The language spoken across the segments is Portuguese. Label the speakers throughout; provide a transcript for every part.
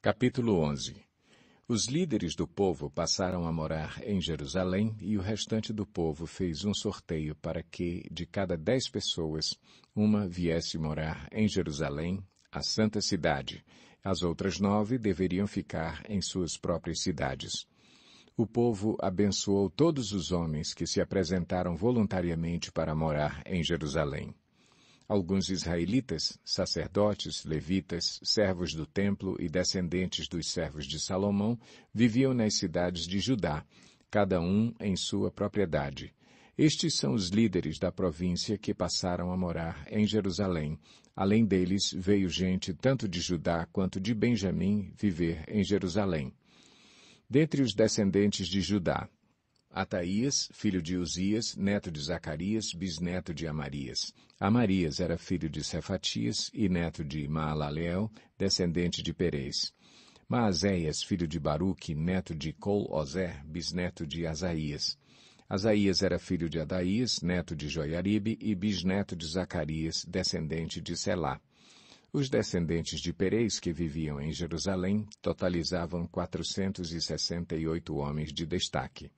Speaker 1: Capítulo 11. Os líderes do povo passaram a morar em Jerusalém e o restante do povo fez um sorteio para que, de cada 10 pessoas, uma viesse morar em Jerusalém, a santa cidade. As outras 9 deveriam ficar em suas próprias cidades. O povo abençoou todos os homens que se apresentaram voluntariamente para morar em Jerusalém. Alguns israelitas, sacerdotes, levitas, servos do templo e descendentes dos servos de Salomão, viviam nas cidades de Judá, cada um em sua propriedade. Estes são os líderes da província que passaram a morar em Jerusalém. Além deles, veio gente tanto de Judá quanto de Benjamim viver em Jerusalém. Dentre os descendentes de Judá, Ataías, filho de Uzias, neto de Zacarias, bisneto de Amarias. Amarias era filho de Cefatias e neto de Maalaleel, descendente de Perez. Maazéias, filho de Baruque, neto de Col-Ozer, bisneto de Asaías. Asaías era filho de Adaías, neto de Joiaribe e bisneto de Zacarias, descendente de Selá. Os descendentes de Perez que viviam em Jerusalém totalizavam 468 homens de destaque.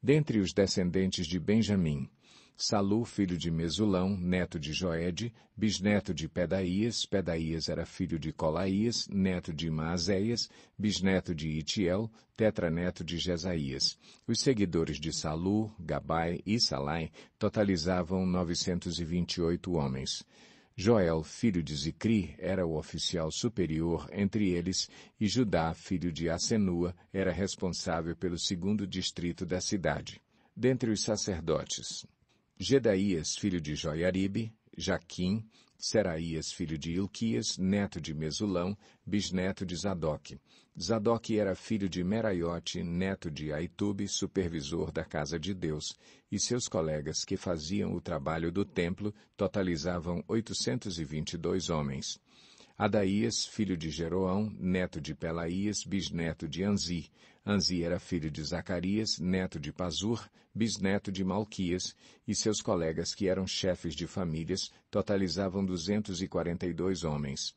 Speaker 1: Dentre os descendentes de Benjamim, Salu, filho de Mesulão, neto de Joede, bisneto de Pedaías, Pedaías era filho de Colaías, neto de Maazéias, bisneto de Itiel, tetraneto de Jesaías. Os seguidores de Salu, Gabai e Salai totalizavam 928 homens. Joel, filho de Zicri, era o oficial superior entre eles, e Judá, filho de Asenua, era responsável pelo segundo distrito da cidade. Dentre os sacerdotes, Gedaías, filho de Joiaribe, Jaquim, Seraías, filho de Ilquias, neto de Mesulão, bisneto de Zadoque. Zadoque era filho de Meraiote, neto de Aitube, supervisor da casa de Deus, e seus colegas que faziam o trabalho do templo totalizavam 822 homens. Adaías, filho de Jeroão, neto de Pelaías, bisneto de Anzi. Anzi era filho de Zacarias, neto de Pazur, bisneto de Malquias, e seus colegas que eram chefes de famílias totalizavam 242 homens.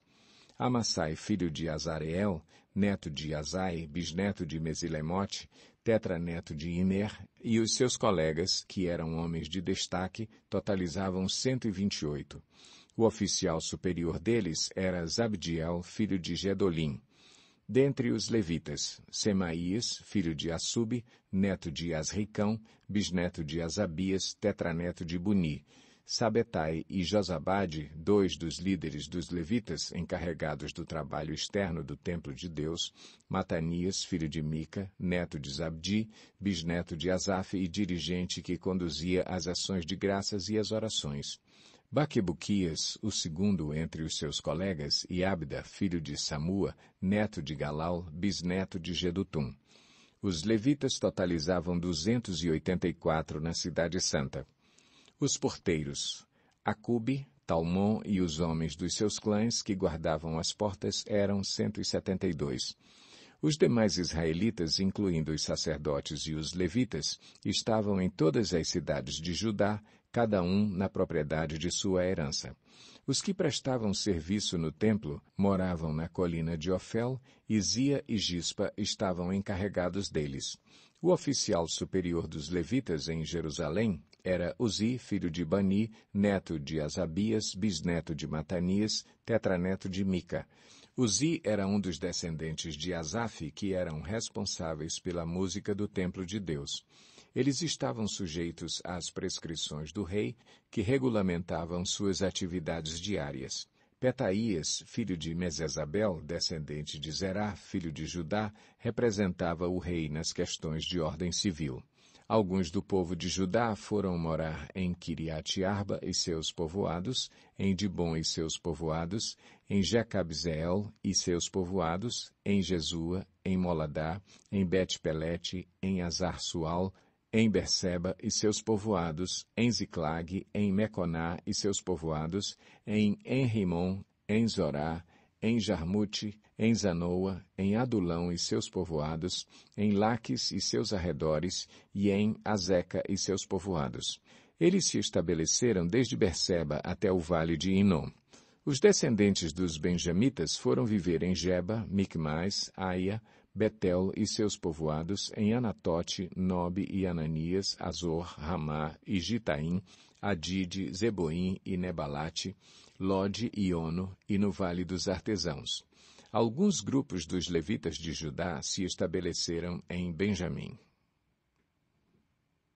Speaker 1: Amassai, filho de Azareel, neto de Azai, bisneto de Mesilemote, tetraneto de Imer, e os seus colegas, que eram homens de destaque, totalizavam 128. O oficial superior deles era Zabdiel, filho de Gedolim. Dentre os levitas, Semaías, filho de Assub, neto de Asricão, bisneto de Asabias, tetraneto de Buni. Sabetai e Josabade, 2 dos líderes dos levitas encarregados do trabalho externo do templo de Deus, Matanias, filho de Mica, neto de Zabdi, bisneto de Asaf e dirigente que conduzia as ações de graças e as orações. Baquebuquias, o segundo entre os seus colegas, e Abda, filho de Samua, neto de Galal, bisneto de Gedutum. Os levitas totalizavam 284 na cidade santa. Os porteiros, Acube, Talmon e os homens dos seus clãs que guardavam as portas eram 172. Os demais israelitas, incluindo os sacerdotes e os levitas, estavam em todas as cidades de Judá, cada um na propriedade de sua herança. Os que prestavam serviço no templo moravam na colina de Ofel, e Zia e Gispa estavam encarregados deles. O oficial superior dos levitas em Jerusalém era Uzi, filho de Bani, neto de Asabias, bisneto de Matanias, tetraneto de Mica. Uzi era um dos descendentes de Asaf que eram responsáveis pela música do templo de Deus. Eles estavam sujeitos às prescrições do rei, que regulamentavam suas atividades diárias. Petaías, filho de Mesesabel, descendente de Zerá, filho de Judá, representava o rei nas questões de ordem civil. Alguns do povo de Judá foram morar em Quiriate-Arba e seus povoados, em Dibom e seus povoados, em Jecabzeel e seus povoados, em Jesua, em Moladá, em Bet-Pelete, em Azar-Sual, em Berseba e seus povoados, em Ziclag, em Meconá e seus povoados, em Enrimon, em Zorá, em Jarmute, em Zanoa, em Adulão e seus povoados, em Laques e seus arredores, e em Azeca e seus povoados. Eles se estabeleceram desde Berseba até o vale de Inom. Os descendentes dos benjamitas foram viver em Geba, Micmais, Aia, Betel e seus povoados, em Anatote, Nobe e Ananias, Azor, Ramá e Gitaim, Adide, Zeboim e Nebalate, Lode e Ono, e no Vale dos Artesãos. Alguns grupos dos levitas de Judá se estabeleceram em Benjamim.